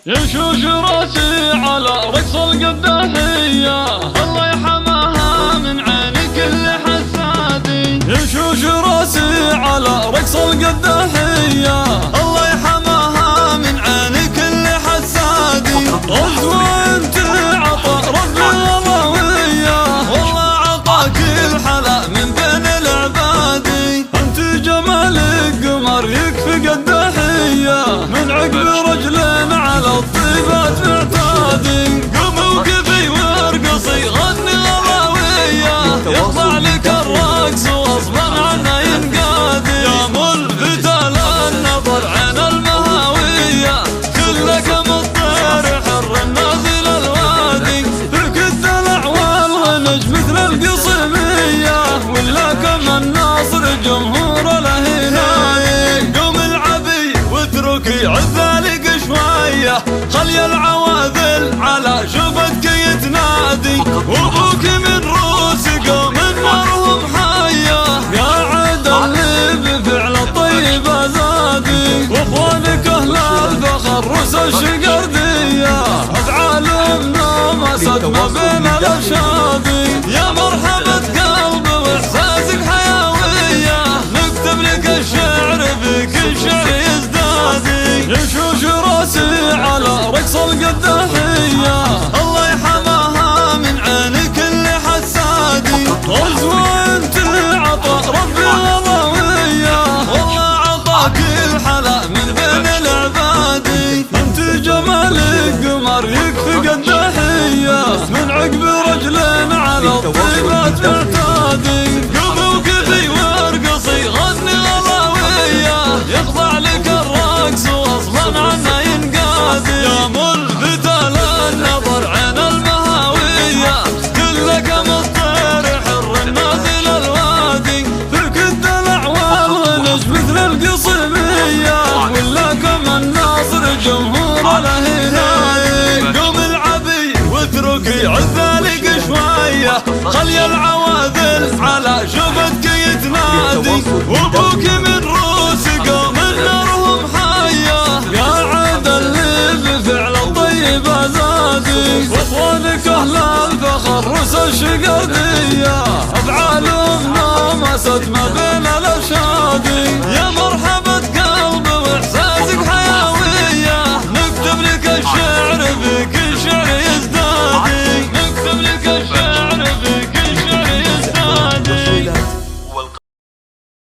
يشوش راسي على رقص القداحية، الله يحماها من عين كل حسادي. يشوش راسي على رقص القداحية، الله يحماها من عين كل حسادي. رز وانت عطى ربي الغلاوية، والله عطاك الحلا من بين العبادي. انت جمالك قمر يكفي قداحية، من عقب رجلين على الطيبات معتادي. قومي وقفي وارقصي غني غلاوية، يخضع لك الرقص وغصبا عنه ينقادي. يا ملفت للنظر عين المهاوية، كلك مطير حر نازل الوادي. فيك الدلع والغنج مثل القصيمية، ولا كما الناصر جمهور الهناية. قوم العبي واتركي عذالك شوية، خلي العواذل على شفتك يتنادي. وابوك من روس قوم نارهم حية، يا عاد اللي بفعل الطيب زادي. واخوانك اهل الفخر روس الشقردية، افعالهم نامست ما بين الاشادي. يا مرحبا قلبي واحساسك حيوية، نكتب لك الشعر فيك الشعر يزدادي. يشوش راسي على رقص القداحية، الله يحماها من عين كل حسادي. رز وانت عطى ربي الغلاوية، والله عطاك الحلا من بين العبادي. انت جمالك قمر يكفي قداحية، من عقب رجلين على الطيبات معتادي. قومي وقفي وارقصي غني غلاوية، يخضع لك الرقص وغصبا عنه ينقادي. يا ملفت للنظر عين المهاوية، كلك مطير حر نازل الوادي. فيك الدلع والغنج مثل القصيمية، ولا كما الناصر جمهور الهناية. قوم العبي واتركي عذالك شوية، خلي العواذل على شفتك يتنادي. وابوك من روس قوم نارهم حية، يا عاد اللي بفعل الطيب زادي. واخوانك اهل الفخر روس الشقردية، افعالهم نامست ما بين